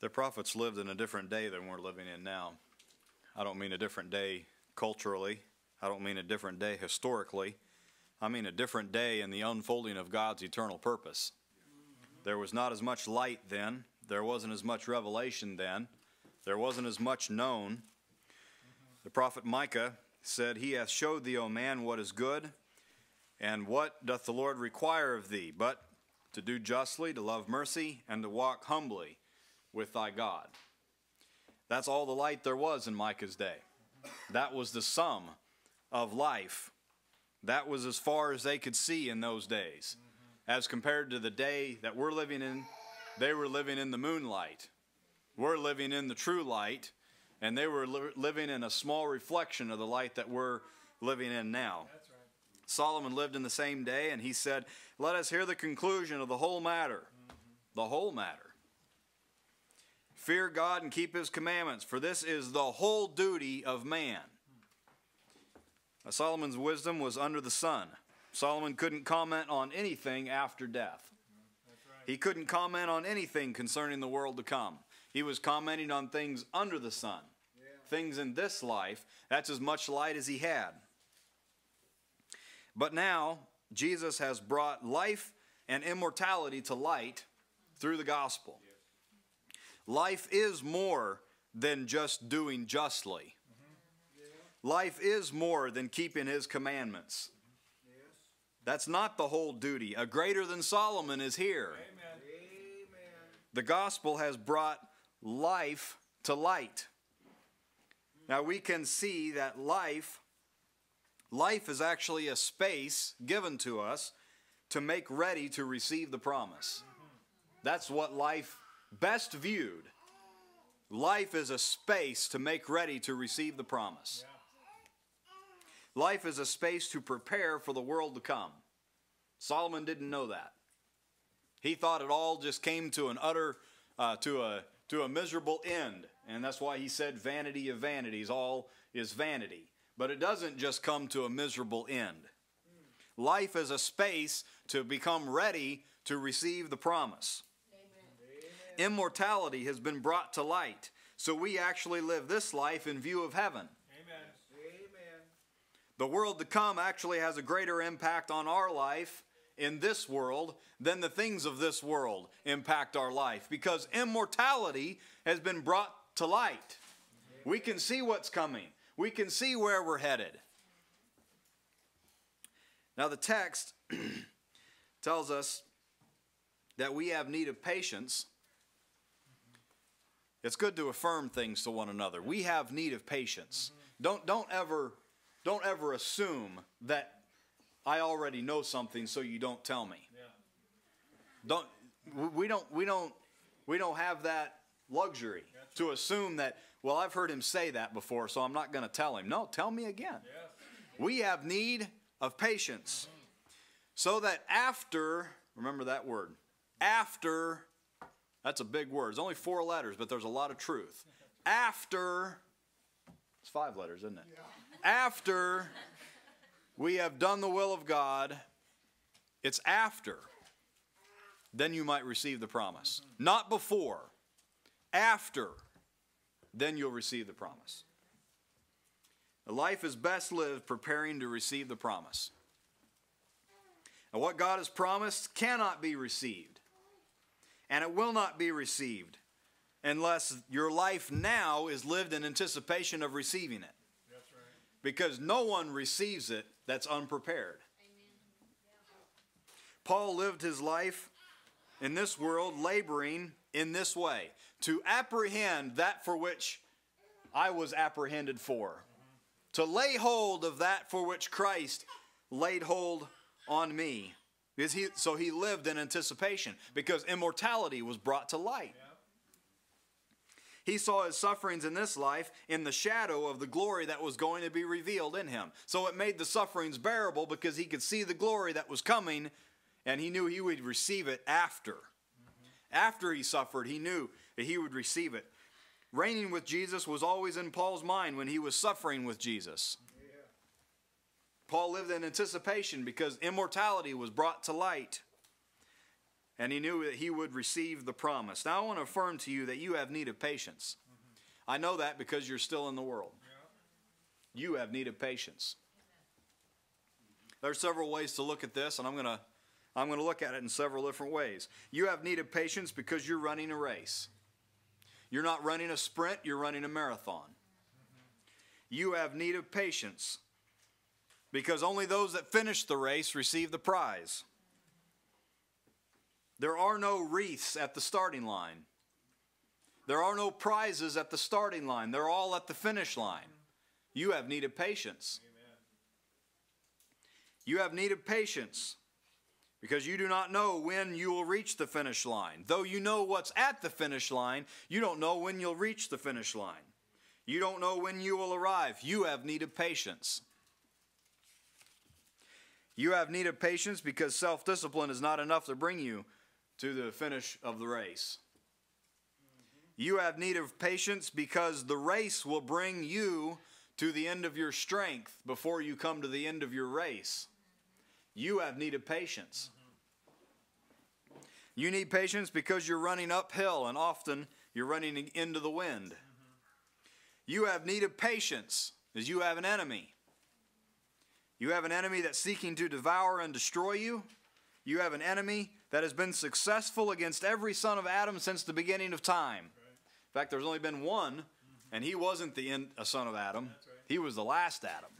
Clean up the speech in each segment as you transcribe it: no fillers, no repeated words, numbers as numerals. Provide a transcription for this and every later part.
The prophets lived in a different day than we're living in now. I don't mean a different day culturally. I don't mean a different day historically. I mean a different day in the unfolding of God's eternal purpose. There was not as much light then. There wasn't as much revelation then. There wasn't as much known. The prophet Micah said, "He hath showed thee, O man, what is good, and what doth the Lord require of thee, but to do justly, to love mercy, and to walk humbly with thy God." That's all the light there was in Micah's day. That was the sum of life. That was as far as they could see in those days. As compared to the day that we're living in, they were living in the moonlight. We're living in the true light, and they were living in a small reflection of the light that we're living in now. That's right. Solomon lived in the same day, and he said, "Let us hear the conclusion of the whole matter." The whole matter. "Fear God and keep his commandments, for this is the whole duty of man." Now, Solomon's wisdom was under the sun. Solomon couldn't comment on anything after death. That's right. He couldn't comment on anything concerning the world to come. He was commenting on things under the sun. Things in this life. That's as much light as he had. But now, Jesus has brought life and immortality to light through the gospel. Life is more than just doing justly. Life is more than keeping his commandments. That's not the whole duty. A greater than Solomon is here. Amen. The gospel has brought life to light. Now we can see that life is actually a space given to us to make ready to receive the promise. That's what life best viewed. Life is a space to make ready to receive the promise. Life is a space to prepare for the world to come. Solomon didn't know that. He thought it all just came to an utter, to a miserable end. And that's why he said vanity of vanities, all is vanity. But it doesn't just come to a miserable end. Life is a space to become ready to receive the promise. Amen. Immortality has been brought to light. So we actually live this life in view of heaven. Amen. The world to come actually has a greater impact on our life in this world than the things of this world impact our life, because immortality has been brought to light. We can see what's coming. We can see where we're headed. Now the text tells us that we have need of patience. It's good to affirm things to one another. We have need of patience. Don't ever assume that I already know something, so you don't tell me. We don't have that luxury to assume that, well, I've heard him say that before, so I'm not going to tell him. No, tell me again. Yes. We have need of patience, so that after, remember that word, after, that's a big word. It's only 4 letters, but there's a lot of truth. After, it's 5 letters, isn't it? Yeah. After we have done the will of God, it's after, then you might receive the promise. Not before. After, then you'll receive the promise. A life is best lived preparing to receive the promise. And what God has promised cannot be received. And it will not be received unless your life now is lived in anticipation of receiving it. That's right. Because no one receives it that's unprepared. Paul lived his life in this world laboring in this way, to apprehend that for which I was apprehended for, to lay hold of that for which Christ laid hold on me. So he lived in anticipation, because immortality was brought to light. He saw his sufferings in this life in the shadow of the glory that was going to be revealed in him. So it made the sufferings bearable, because he could see the glory that was coming, and he knew he would receive it after. After he suffered, he knew that he would receive it. Reigning with Jesus was always in Paul's mind when he was suffering with Jesus. Paul lived in anticipation because immortality was brought to light. And he knew that he would receive the promise. Now I want to affirm to you that you have need of patience. I know that because you're still in the world. You have need of patience. There are several ways to look at this, and I'm going to look at it in several different ways. You have need of patience because you're running a race. You're not running a sprint, you're running a marathon. You have need of patience because only those that finish the race receive the prize. There are no wreaths at the starting line. There are no prizes at the starting line. They're all at the finish line. You have need of patience. Amen. You have need of patience because you do not know when you will reach the finish line. Though you know what's at the finish line, you don't know when you'll reach the finish line. You don't know when you will arrive. You have need of patience. You have need of patience because self-discipline is not enough to bring you to the finish of the race. You have need of patience because the race will bring you to the end of your strength before you come to the end of your race. You have need of patience. You need patience because you're running uphill and often you're running into the wind. You have need of patience because you have an enemy. You have an enemy that's seeking to devour and destroy you. You have an enemy that has been successful against every son of Adam since the beginning of time. In fact, there's only been one, and he wasn't a son of Adam. He was the last Adam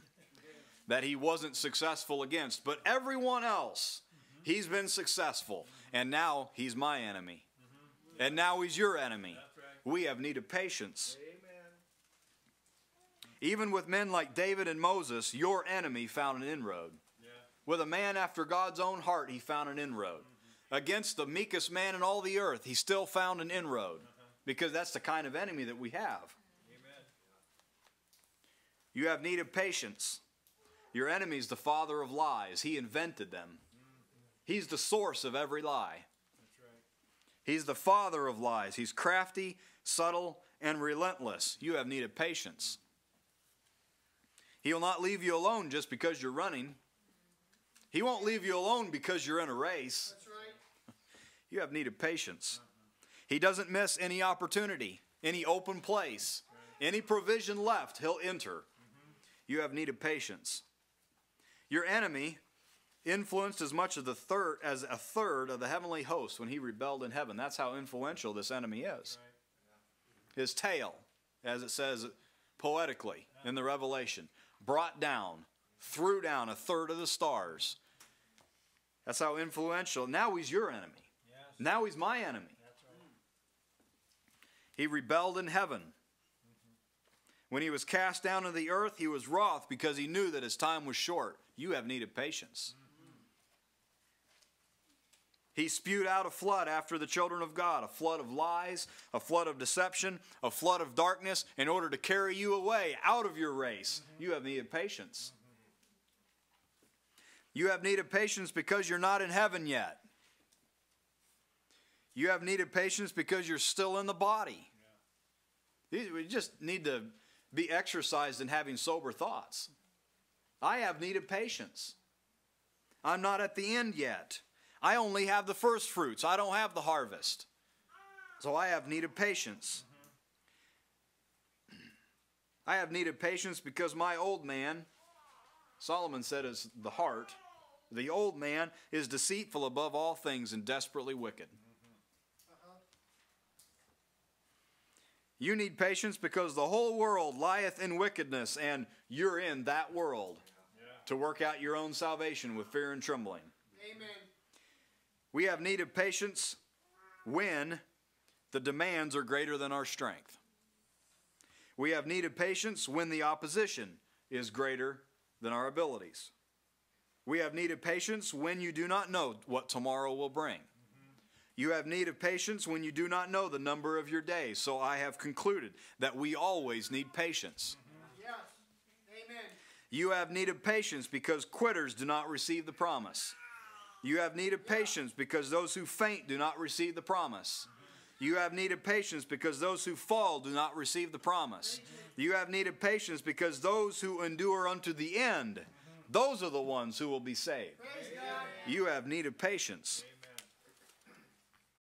that he wasn't successful against. But everyone else, he's been successful. And now he's my enemy. And now he's your enemy. We have need of patience. Even with men like David and Moses, your enemy found an inroad. With a man after God's own heart, he found an inroad. Against the meekest man in all the earth, he still found an inroad. Because that's the kind of enemy that we have. Amen. You have need of patience. Your enemy is the father of lies. He invented them. He's the source of every lie. That's right. He's the father of lies. He's crafty, subtle, and relentless. You have need of patience. He will not leave you alone just because you're running. He won't leave you alone because you're in a race. That's right. You have need of patience. He doesn't miss any opportunity, any open place, any provision left, he'll enter. You have need of patience. Your enemy influenced as much as a third of the heavenly host when he rebelled in heaven. That's how influential this enemy is. His tail, as it says poetically in the Revelation, brought down, threw down a third of the stars. That's how influential. Now he's your enemy. Yes. Now he's my enemy. That's right. He rebelled in heaven. When he was cast down to the earth, he was wroth because he knew that his time was short. You have need of patience. He spewed out a flood after the children of God, a flood of lies, a flood of deception, a flood of darkness in order to carry you away out of your race. You have need of patience. You have need of patience because you're not in heaven yet. You have need of patience because you're still in the body. We just need to be exercised in having sober thoughts. I have need of patience. I'm not at the end yet. I only have the first fruits. I don't have the harvest. So I have need of patience. I have need of patience because my old man, Solomon said, is the heart. The old man is deceitful above all things and desperately wicked. You need patience because the whole world lieth in wickedness, and you're in that world to work out your own salvation with fear and trembling. Amen. We have need of patience when the demands are greater than our strength. We have need of patience when the opposition is greater than our abilities. We have need of patience when you do not know what tomorrow will bring. You have need of patience when you do not know the number of your days. So I have concluded that we always need patience. Yes. Amen. You have need of patience because quitters do not receive the promise. You have need of patience because those who faint do not receive the promise. You have need of patience because those who fall do not receive the promise. You have need of patience because those who endure unto the end, those are the ones who will be saved. Praise God. You have need of patience.